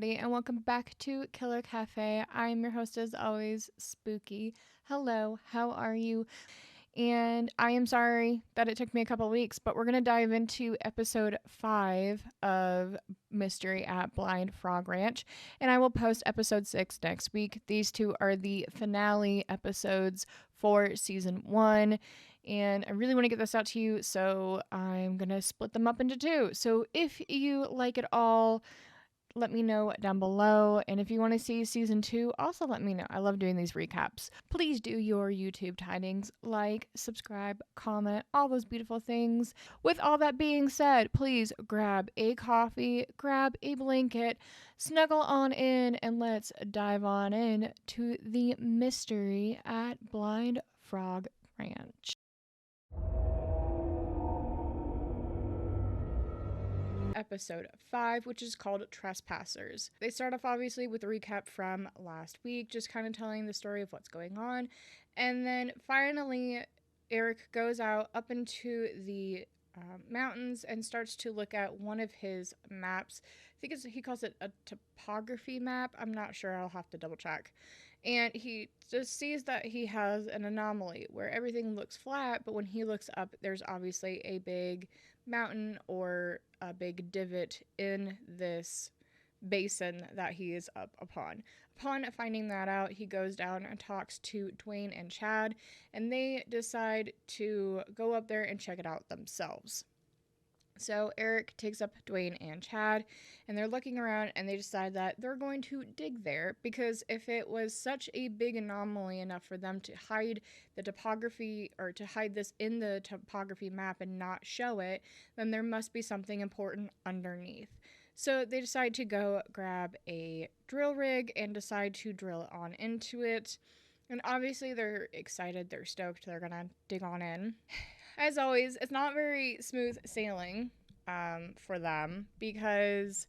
everybody, and welcome back to Killer Cafe. I'm your host, as always, Spooky. Hello, how are you? And I am sorry that it took me a couple weeks, but we're going to dive into episode 5 of Mystery at Blind Frog Ranch, and I will post episode 6 next week. These two are the finale episodes for season 1, and I really want to get this out to you, so I'm going to split them up into 2. So if you like it all, let me know down below. And if you want to see season 2, also let me know. I love doing these recaps. Please do your YouTube tidings, like, subscribe, comment, all those beautiful things. With all that being said, please grab a coffee, grab a blanket, snuggle on in, and let's dive on in to the mystery at Blind Frog Ranch. Episode 5, which is called Trespassers. They start off obviously with a recap from last week, just kind of telling the story of what's going on. And then finally, Eric goes out up into the mountains and starts to look at one of his maps. I think he calls it a topography map. I'm not sure. I'll have to double check. And he just sees that he has an anomaly where everything looks flat, but when he looks up, there's obviously a big mountain or a big divot in this basin that he is up upon. Upon finding that out, he goes down and talks to Duane and Chad, and they decide to go up there and check it out themselves. So Eric takes up Duane and Chad, and they're looking around, and they decide that they're going to dig there, because if it was such a big anomaly enough for them to hide the topography, or to hide this in the topography map and not show it, then there must be something important underneath. So they decide to go grab a drill rig and decide to drill on into it. And obviously they're excited, they're stoked, they're gonna dig on in. As always, it's not very smooth sailing for them, because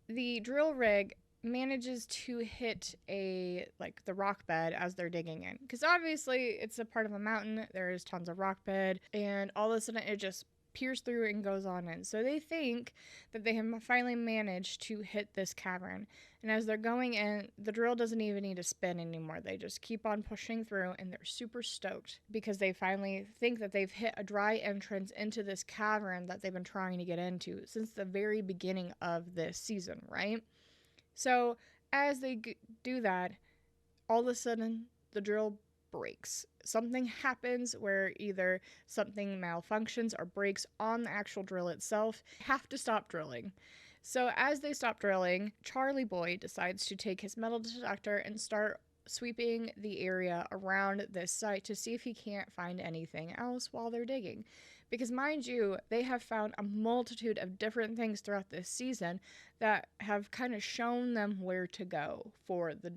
the drill rig manages to hit the rock bed as they're digging in, because obviously it's a part of a mountain, there's tons of rock bed, and all of a sudden it just pierced through and goes on in. So they think that they have finally managed to hit this cavern, and as they're going in, the drill doesn't even need to spin anymore. They just keep on pushing through, and they're super stoked because they finally think that they've hit a dry entrance into this cavern that they've been trying to get into since the very beginning of this season, right? So as they do that, all of a sudden the drill breaks. Something happens where either something malfunctions or breaks on the actual drill itself. They have to stop drilling. So as they stop drilling, Charlie Boy decides to take his metal detector and start sweeping the area around this site to see if he can't find anything else while they're digging. Because mind you, they have found a multitude of different things throughout this season that have kind of shown them where to go for the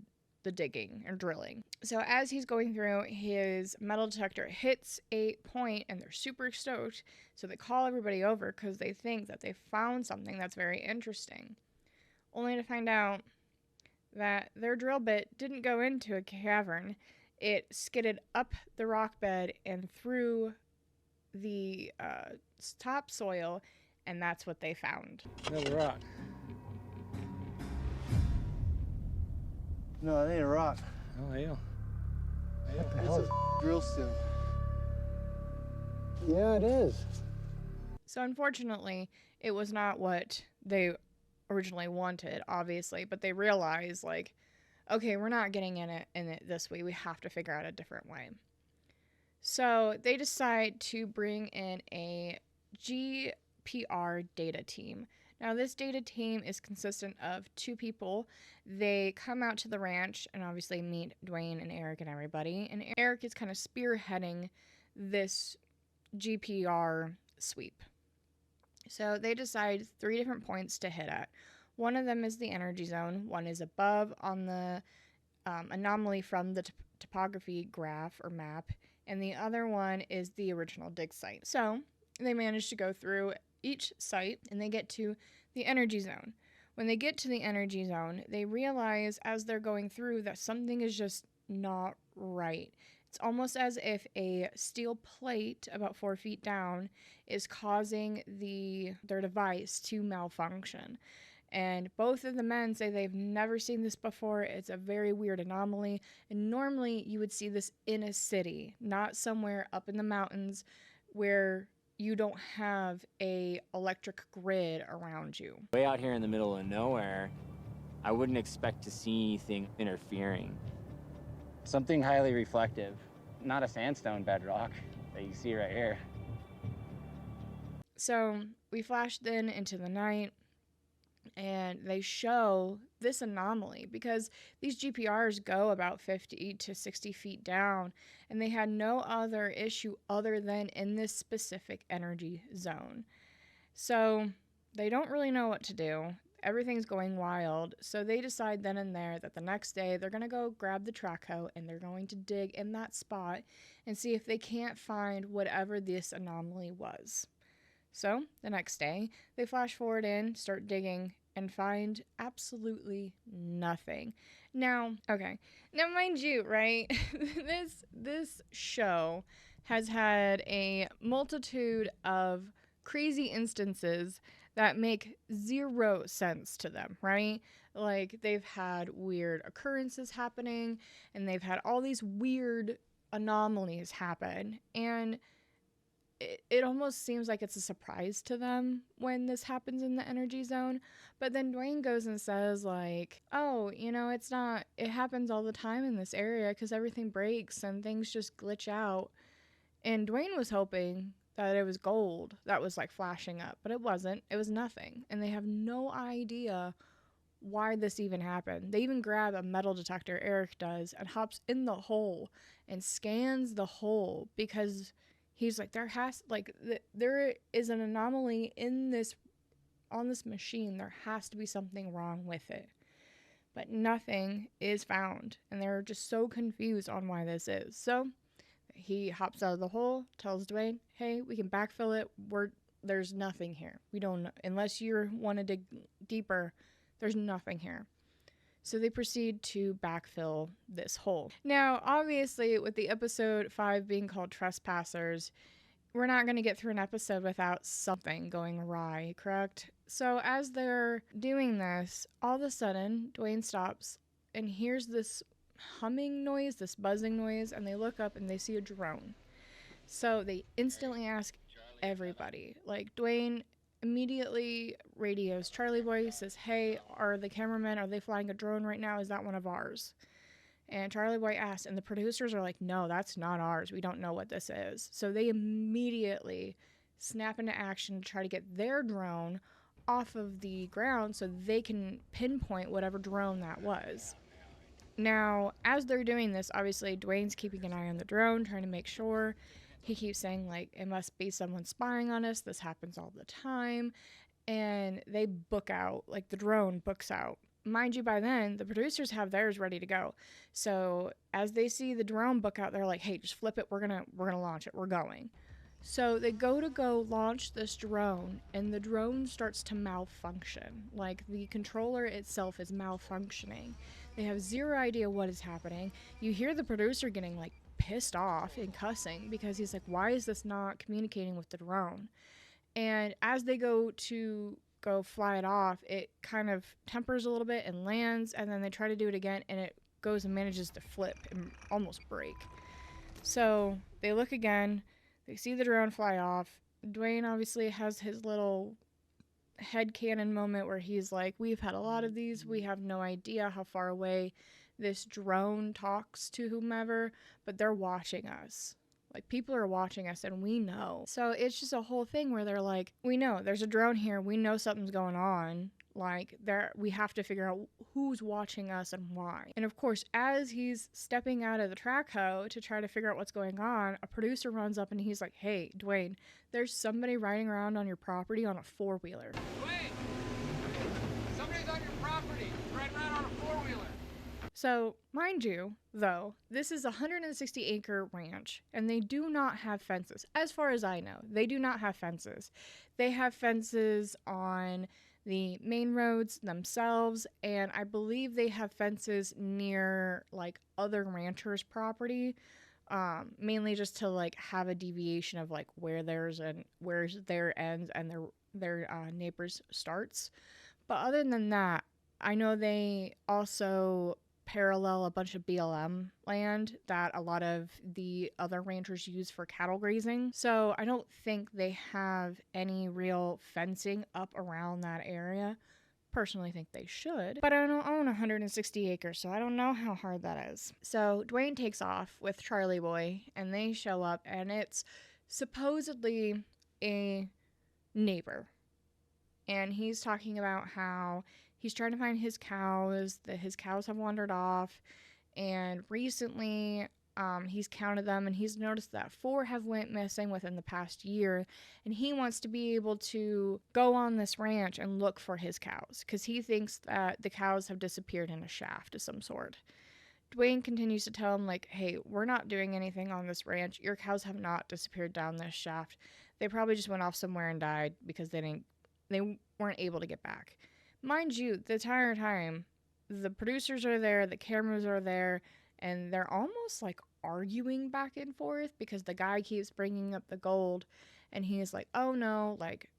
digging or drilling. So as he's going through, his metal detector hits a point, and they're super stoked. So they call everybody over because they think that they found something that's very interesting. Only to find out that their drill bit didn't go into a cavern. It skidded up the rock bed and through the topsoil, and that's what they found. Another rock. No, it ain't a rock. Oh, yeah. What the hell? It's a drill stem. Yeah, it is. So unfortunately, it was not what they originally wanted, obviously, but they realized, like, okay, we're not getting in it this way. We have to figure out a different way. So they decide to bring in a GPR data team. Now, this data team is consistent of 2 people. They come out to the ranch and obviously meet Duane and Eric and everybody. And Eric is kind of spearheading this GPR sweep. So they decide 3 different points to hit at. One of them is the energy zone. One is above on the anomaly from the topography graph or map. And the other one is the original dig site. So they manage to go through each site, and they get to the energy zone. When they get to the energy zone, they realize as they're going through that something is just not right. It's almost as if a steel plate about 4 feet down is causing their device to malfunction. And both of the men say they've never seen this before. It's a very weird anomaly. And normally you would see this in a city, not somewhere up in the mountains where you don't have a electric grid around you. Way out here in the middle of nowhere, I wouldn't expect to see anything interfering. Something highly reflective, not a sandstone bedrock that you see right here. So we flashed then into the night, and they show this anomaly because these GPRs go about 50 to 60 feet down, and they had no other issue other than in this specific energy zone. So they don't really know what to do. Everything's going wild. So they decide then and there that the next day they're going to go grab the track hoe and they're going to dig in that spot and see if they can't find whatever this anomaly was. So the next day they flash forward in, start digging, and find absolutely nothing. Now, okay. Now mind you, right? this show has had a multitude of crazy instances that make zero sense to them, right? Like, they've had weird occurrences happening, and they've had all these weird anomalies happen, and it almost seems like it's a surprise to them when this happens in the energy zone. But then Duane goes and says, like, oh, it happens all the time in this area because everything breaks and things just glitch out. And Duane was hoping that it was gold that was like flashing up, but it wasn't. It was nothing. And they have no idea why this even happened. They even grab a metal detector, Eric does, and hops in the hole and scans the hole because he's like, there is an anomaly on this machine. There has to be something wrong with it. But nothing is found, and they're just so confused on why this is. So he hops out of the hole, tells Duane, hey, we can backfill it. There's nothing here. We don't, unless you want to dig deeper, there's nothing here. So they proceed to backfill this hole. Now, obviously, with the episode 5 being called Trespassers, we're not going to get through an episode without something going awry, correct? So as they're doing this, all of a sudden, Duane stops and hears this humming noise, this buzzing noise, and they look up and they see a drone. So they instantly ask everybody. Like, Duane immediately radios Charlie Boy, says, hey, are the cameramen, are they flying a drone right now? Is that one of ours? And Charlie Boy asks, and the producers are like, no, that's not ours. We don't know what this is. So they immediately snap into action to try to get their drone off of the ground so they can pinpoint whatever drone that was. Now, as they're doing this, obviously, Duane's keeping an eye on the drone, trying to make sure. He keeps saying, like, it must be someone spying on us. This happens all the time. And they book out, like, the drone books out. Mind you, by then, the producers have theirs ready to go. So as they see the drone book out, they're like, hey, just flip it. We're gonna launch it. We're going. So they go launch this drone, and the drone starts to malfunction. Like, the controller itself is malfunctioning. They have zero idea what is happening. You hear the producer getting, like, pissed off and cussing because he's like, why is this not communicating with the drone? And as they go fly it off, it kind of tempers a little bit and lands, and then they try to do it again, and it goes and manages to flip and almost break. So they look again, they see the drone fly off. Duane obviously has his little headcanon moment where he's like, we've had a lot of these, we have no idea how far away this drone talks to whomever, but they're watching us. Like, people are watching us, and we know. So it's just a whole thing where they're like, we know there's a drone here. We know something's going on. Like, we have to figure out who's watching us and why. And of course, as he's stepping out of the track hoe to try to figure out what's going on, a producer runs up and he's like, hey, Duane, there's somebody riding around on your property on a four-wheeler. Duane! Somebody's on your property, riding around on a four-wheeler. So, mind you, though, this is a 160-acre ranch, and they do not have fences. As far as I know, they do not have fences. They have fences on the main roads themselves, and I believe they have fences near, like, other ranchers' property, mainly just to, like, have a deviation of, like, where's their ends and their neighbors' starts. But other than that, I know they also parallel a bunch of BLM land that a lot of the other ranchers use for cattle grazing. So I don't think they have any real fencing up around that area. Personally think they should, but I don't own 160 acres, so I don't know how hard that is. So Duane takes off with Charlie Boy, and they show up, and it's supposedly a neighbor. And he's talking about how he's trying to find his cows, that his cows have wandered off, and recently he's counted them, and he's noticed that 4 have went missing within the past year, and he wants to be able to go on this ranch and look for his cows, because he thinks that the cows have disappeared in a shaft of some sort. Duane continues to tell him, like, hey, we're not doing anything on this ranch. Your cows have not disappeared down this shaft. They probably just went off somewhere and died because they weren't able to get back. Mind you, the entire time, the producers are there, the cameras are there, and they're almost like arguing back and forth because the guy keeps bringing up the gold, and he's like, oh no, like,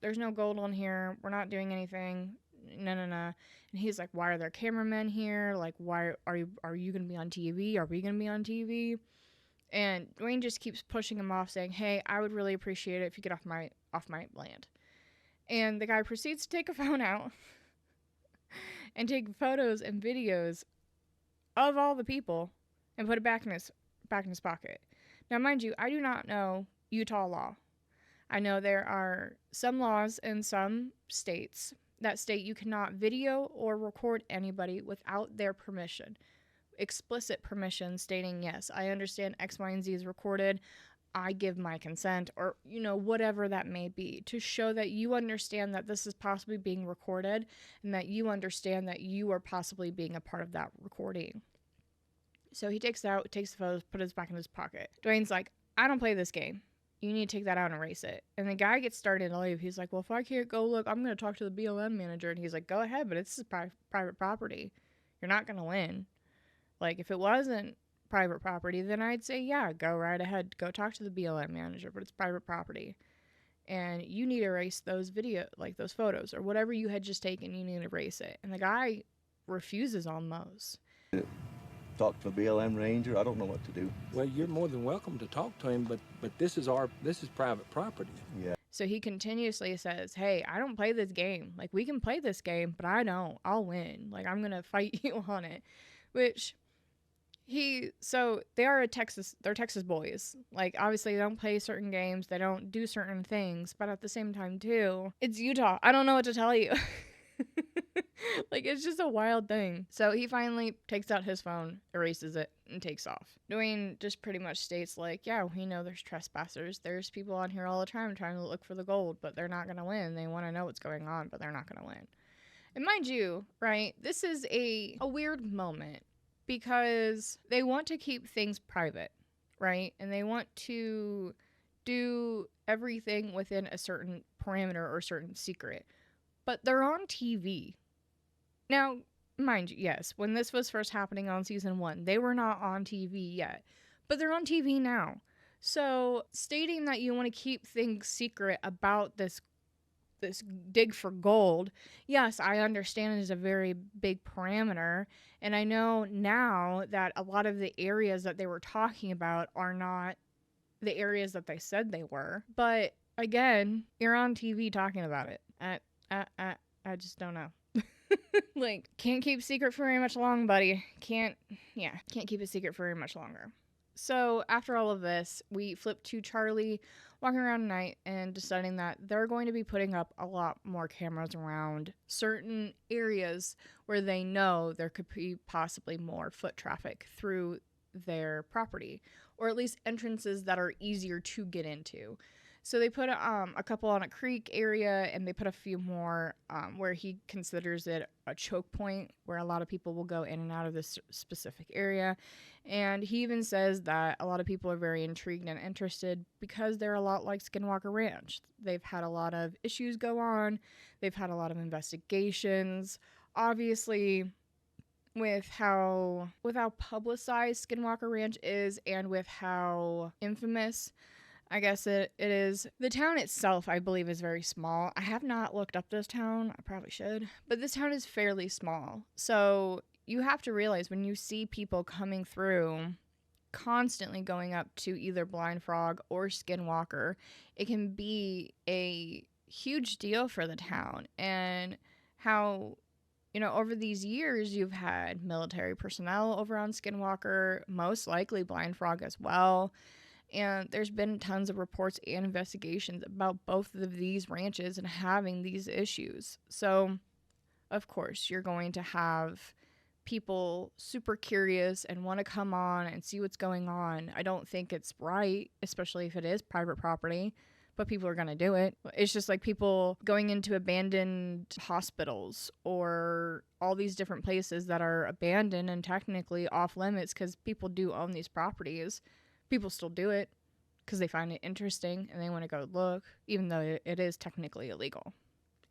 there's no gold on here, we're not doing anything, no. And he's like, why are there cameramen here? Like, why are you gonna be on TV? Are we gonna be on TV? And Duane just keeps pushing him off, saying, hey, I would really appreciate it if you get off my land. And the guy proceeds to take a phone out and take photos and videos of all the people and put it back in his pocket. Now, mind you, I do not know Utah law. I know there are some laws in some states that state you cannot video or record anybody without their permission. Explicit permission stating, yes, I understand X, Y, and Z is recorded. I give my consent, or, whatever that may be, to show that you understand that this is possibly being recorded and that you understand that you are possibly being a part of that recording. So he takes the photos, put it back in his pocket. Duane's like, I don't play this game. You need to take that out and erase it. And the guy gets started to leave. He's like, well, if I can't go look, I'm going to talk to the BLM manager. And he's like, go ahead, but it's private property. You're not going to win. Like, if it wasn't private property, then I'd say, yeah, go right ahead. Go talk to the BLM manager, but it's private property. And you need to erase those those photos or whatever you had just taken, you need to erase it. And the guy refuses on those. Talk to a BLM ranger. I don't know what to do. Well, you're more than welcome to talk to him, but this is private property. Yeah. So he continuously says, hey, I don't play this game. Like, we can play this game, but I don't. I'll win. Like, I'm going to fight you on it. Which they're Texas boys. Like, obviously they don't play certain games. They don't do certain things, but at the same time too, it's Utah. I don't know what to tell you. Like, it's just a wild thing. So he finally takes out his phone, erases it, and takes off. Duane just pretty much states, like, yeah, we know there's trespassers. There's people on here all the time trying to look for the gold, but they're not going to win. They want to know what's going on, but they're not going to win. And mind you, right, this is a weird moment because they want to keep things private, right? And they want to do everything within a certain parameter or certain secret. But they're on TV. Now, mind you, yes, when this was first happening on season 1, they were not on TV yet. But they're on TV now. So, stating that you want to keep things secret about this dig for gold, yes, I understand it is a very big parameter. And I know now that a lot of the areas that they were talking about are not the areas that they said they were. But, again, you're on TV talking about it. I just don't know. Like, can't keep secret for very much long, buddy. Can't keep a secret for very much longer. So after all of this, we flip to Charlie walking around at night and deciding that they're going to be putting up a lot more cameras around certain areas where they know there could be possibly more foot traffic through their property, or at least entrances that are easier to get into. So they put a couple on a creek area, and they put a few more where he considers it a choke point where a lot of people will go in and out of this specific area. And he even says that a lot of people are very intrigued and interested because they're a lot like Skinwalker Ranch. They've had a lot of issues go on. They've had a lot of investigations. Obviously, with how publicized Skinwalker Ranch is and with how infamous I guess it is. The town itself, I believe, is very small. I have not looked up this town. I probably should. But this town is fairly small. So you have to realize when you see people coming through constantly going up to either Blind Frog or Skinwalker, it can be a huge deal for the town. And how, over these years, you've had military personnel over on Skinwalker, most likely Blind Frog as well. And there's been tons of reports and investigations about both of these ranches and having these issues. So, of course, you're going to have people super curious and want to come on and see what's going on. I don't think it's right, especially if it is private property, but people are going to do it. It's just like people going into abandoned hospitals or all these different places that are abandoned and technically off limits because people do own these properties. People still do it because they find it interesting and they want to go look, even though it is technically illegal.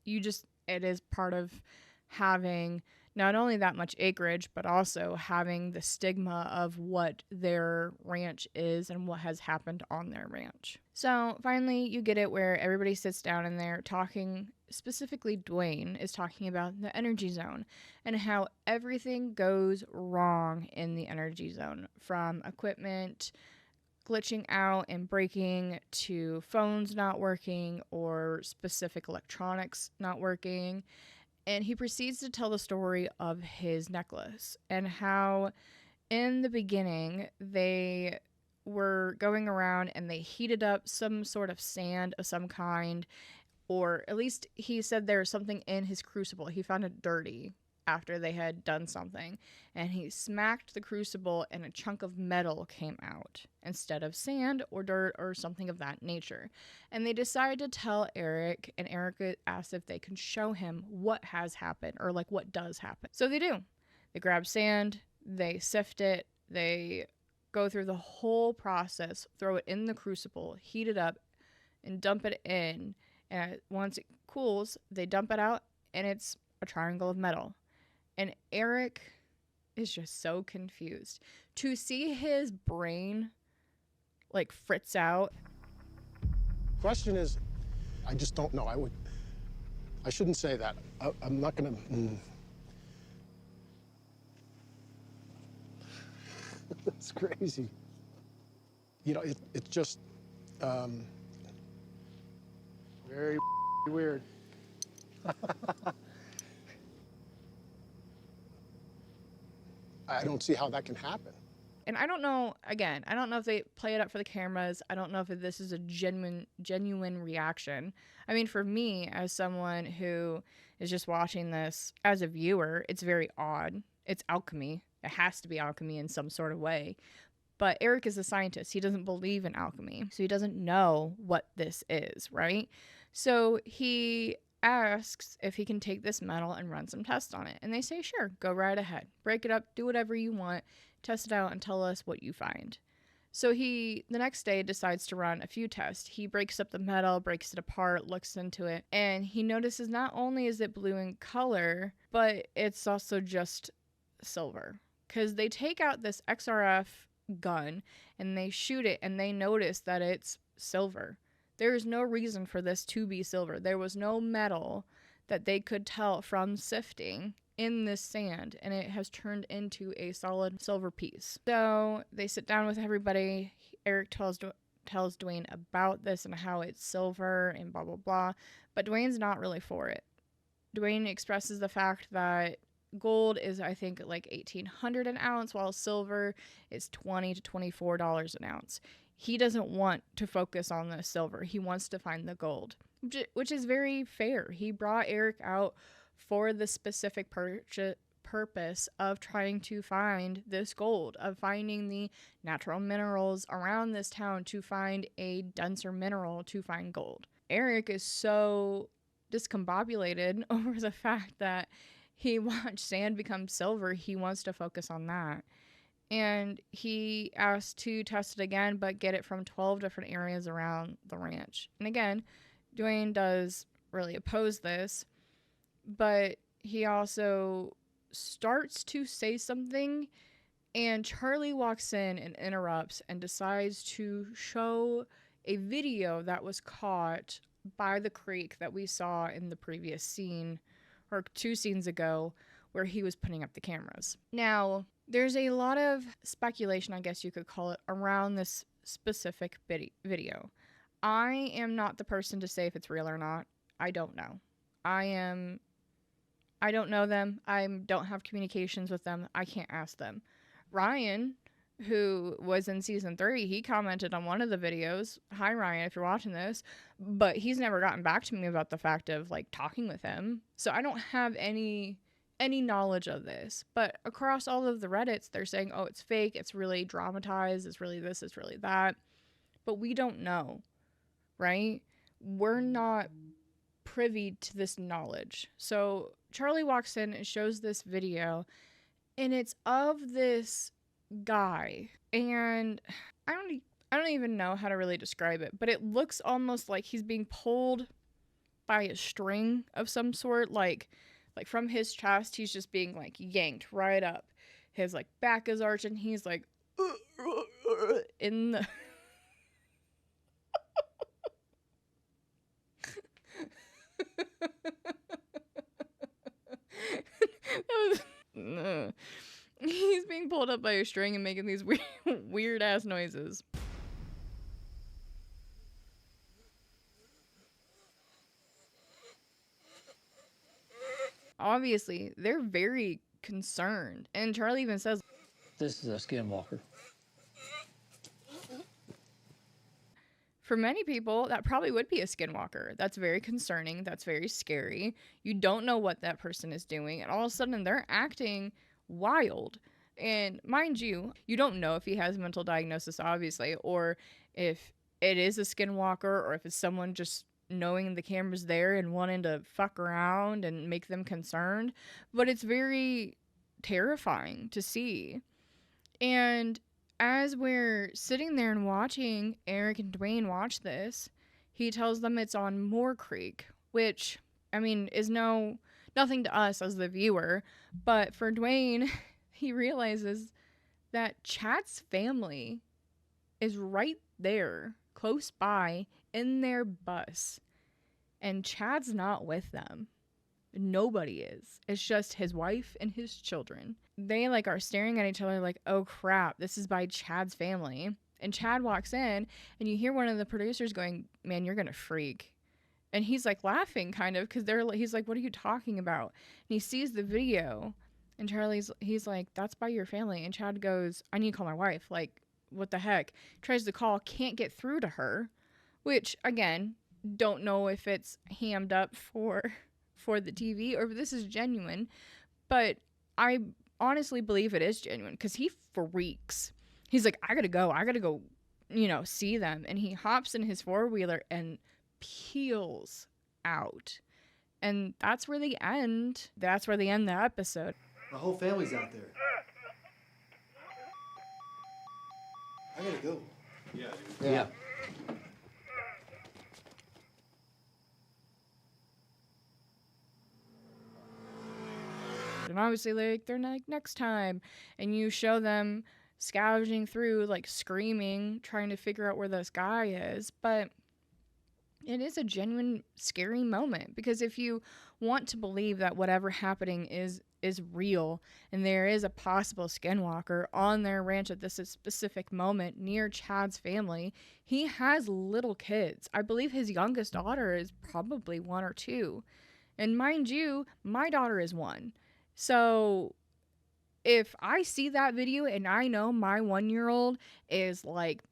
It is part of having not only that much acreage, but also having the stigma of what their ranch is and what has happened on their ranch. So finally, you get it where everybody sits down and they're talking. Specifically, Duane is talking about the energy zone and how everything goes wrong in the energy zone, from equipment glitching out and breaking to phones not working or specific electronics not working. And he proceeds to tell the story of his necklace and how in the beginning they were going around and they heated up some sort of sand of some kind, or at least he said there was something in his crucible. He found it dirty after they had done something, and he smacked the crucible and a chunk of metal came out instead of sand or dirt or something of that nature. And they decided to tell Eric, and Eric asked if they can show him what has happened or like what does happen. So they do. They grab sand, they sift it, they go through the whole process, throw it in the crucible, heat it up, and dump it in. And once it cools, they dump it out, and it's a triangle of metal. And Eric is just so confused. To see his brain like fritz out. Question is, I just don't know. I shouldn't say that. I'm not gonna. That's crazy. It's just very weird. I don't see how that can happen. And I don't know, again, I don't know if they play it up for the cameras. I don't know if this is a genuine reaction. I mean, for me, as someone who is just watching this as a viewer, it's very odd. It's alchemy. It has to be alchemy in some sort of way. But Eric is a scientist. He doesn't believe in alchemy. So he doesn't know what this is, right? So he asks if he can take this metal and run some tests on it. And they say, sure, go right ahead. Break it up, do whatever you want, test it out, and tell us what you find. So he, the next day, decides to run a few tests. He breaks up the metal, breaks it apart, looks into it, and he notices not only is it blue in color, but it's also just silver. Because they take out this XRF gun and they shoot it, and they notice that it's silver. There is no reason for this to be silver. There was no metal that they could tell from sifting in this sand, and it has turned into a solid silver piece. So they sit down with everybody. Eric tells Duane about this and how it's silver and blah, blah, blah. But Duane's not really for it. Duane expresses the fact that gold is, I think, like $1,800 an ounce, while silver is $20 to $24 an ounce. He doesn't want to focus on the silver. He wants to find the gold, which is very fair. He brought Eric out for the specific purpose of trying to find this gold, of finding the natural minerals around this town, to find a denser mineral, to find gold. Eric is so discombobulated over the fact that he watched sand become silver. He wants to focus on that. And he asked to test it again, but get it from 12 different areas around the ranch. And again, Duane does really oppose this, but he also starts to say something, and Charlie walks in and interrupts and decides to show a video that was caught by the creek that we saw in the previous scene, or 2 scenes ago, where he was putting up the cameras. Now, there's a lot of speculation, I guess you could call it, around this specific video. I am not the person to say if it's real or not. I don't know. I don't know them. I don't have communications with them. I can't ask them. Ryan, who was in season 3, he commented on one of the videos. Hi, Ryan, if you're watching this. But he's never gotten back to me about the fact of, like, talking with him. So I don't have any knowledge of this. But across all of the Reddits, they're saying, oh, it's fake. It's really dramatized. It's really this. It's really that. But we don't know, right? We're not privy to this knowledge. So Charlie walks in and shows this video, and it's of this guy, and I don't even know how to really describe it, but it looks almost like he's being pulled by a string of some sort, like from his chest he's just being like yanked right up. His like back is arching, he's like in the he's being pulled up by a string and making these weird ass noises. Obviously, they're very concerned, and Charlie even says, "This is a skinwalker." For many people, that probably would be a skinwalker. That's very concerning. That's very scary. You don't know what that person is doing, and all of a sudden they're acting wild. And mind you, you don't know if he has a mental diagnosis, obviously, or if it is a skinwalker, or if it's someone just knowing the camera's there and wanting to fuck around and make them concerned. But it's very terrifying to see. And as we're sitting there and watching Eric and Duane watch this, he tells them it's on Moore Creek, which, I mean, is nothing to us as the viewer, but for Duane, he realizes that Chad's family is right there, close by, in their bus, and Chad's not with them. Nobody is. It's just his wife and his children. They like are staring at each other like, oh crap, this is by Chad's family. And Chad walks in, and you hear one of the producers going, man, you're gonna freak. And he's like laughing kind of, because he's like, what are you talking about? And he sees the video, and he's like, that's by your family. And Chad goes, I need to call my wife. Like, what the heck? Tries to call, can't get through to her, which again, don't know if it's hammed up for the TV or if this is genuine, but I honestly believe it is genuine, because he freaks. He's like, I gotta go, see them. And he hops in his 4-wheeler and peels out. And that's where they end. That's where they end the episode. My whole family's out there. I gotta go. Yeah. And obviously, like, they're like, next time. And you show them scavenging through, like, screaming, trying to figure out where this guy is. But it is a genuine scary moment, because if you want to believe that whatever happening is real, and there is a possible skinwalker on their ranch at this specific moment near Chad's family, he has little kids. I believe his youngest daughter is probably 1 or 2. And mind you, my daughter is 1. So if I see that video and I know my 1-year-old is like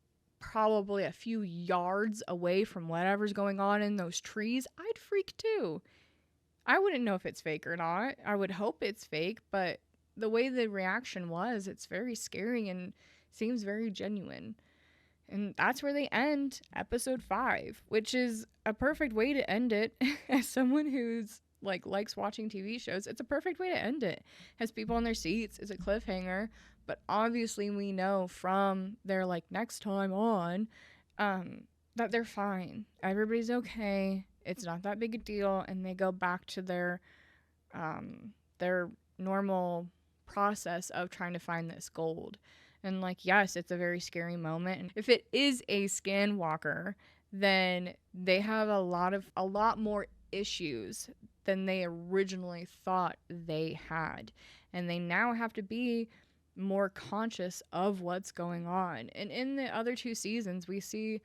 probably a few yards away from whatever's going on in those trees, I'd freak too. I wouldn't know if it's fake or not. I would hope it's fake, but the way the reaction was, it's very scary and seems very genuine. And that's where they end episode 5, which is a perfect way to end it. As someone who's likes watching TV shows, it's a perfect way to end it. Has people in their seats, it's a cliffhanger, but obviously we know from their next time on that they're fine. Everybody's okay. It's not that big a deal, and they go back to their normal process of trying to find this gold. And like, yes, it's a very scary moment. And if it is a skinwalker, then they have a lot more issues than they originally thought they had. And they now have to be more conscious of what's going on. And in the other 2 seasons, we see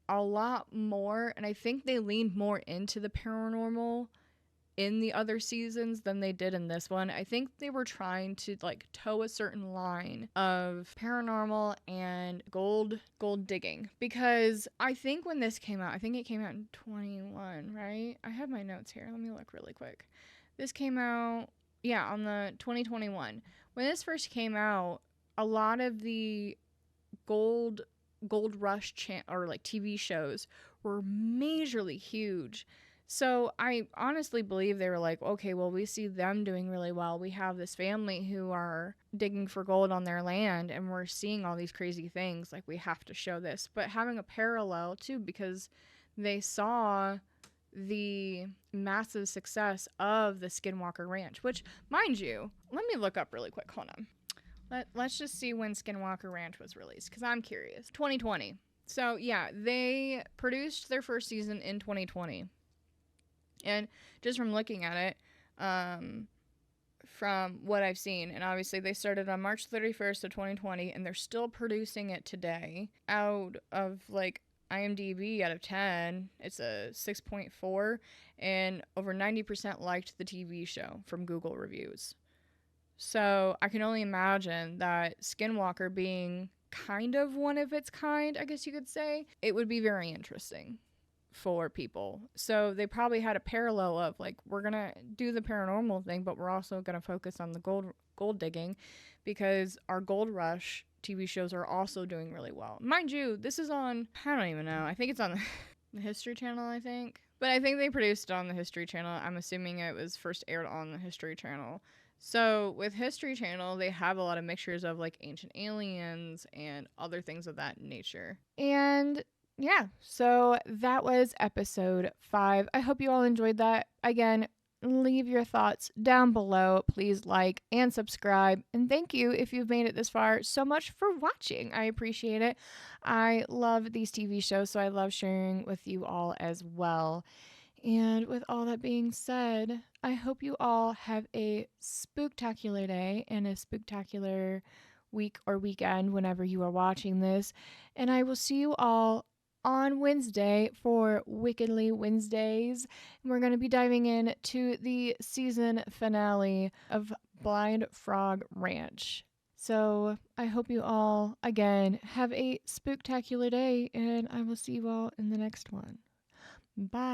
a lot more, and I think they leaned more into the paranormal in the other seasons than they did in this one. I think they were trying to like toe a certain line of paranormal and gold digging, because I think when this came out, I think it came out in 21, right? I have my notes here. Let me look really quick. This came out, yeah, on the 2021. When this first came out, a lot of the gold rush or like TV shows were majorly huge. So I honestly believe they were like, okay, well, we see them doing really well. We have this family who are digging for gold on their land, and we're seeing all these crazy things. Like, we have to show this. But having a parallel, too, because they saw the massive success of the Skinwalker Ranch, which, mind you, let me look up really quick. Hold on. Let's just see when Skinwalker Ranch was released, because I'm curious. 2020. So, yeah, they produced their first season in 2020. And just from looking at it, from what I've seen, and obviously they started on March 31st of 2020, and they're still producing it today. Out of, like, IMDb out of 10, it's a 6.4, and over 90% liked the TV show from Google reviews. So I can only imagine that Skinwalker being kind of one of its kind, I guess you could say, it would be very interesting for people. So they probably had a parallel of like, we're gonna do the paranormal thing, but we're also gonna focus on the gold digging, because our gold rush TV shows are also doing really well. Mind you, this is on, I don't even know, I think it's on the History Channel, I think. But I think they produced it on the History Channel. I'm assuming it was first aired on the History Channel. So with History Channel, they have a lot of mixtures of like ancient aliens and other things of that nature. And yeah, so that was episode 5. I hope you all enjoyed that. Again, leave your thoughts down below. Please like and subscribe. And thank you if you've made it this far so much for watching. I appreciate it. I love these TV shows, so I love sharing with you all as well. And with all that being said, I hope you all have a spooktacular day and a spooktacular week or weekend whenever you are watching this. And I will see you all on Wednesday for Wickedly Wednesdays. And we're going to be diving into the season finale of Blind Frog Ranch. So I hope you all, again, have a spooktacular day, and I will see you all in the next one. Bye.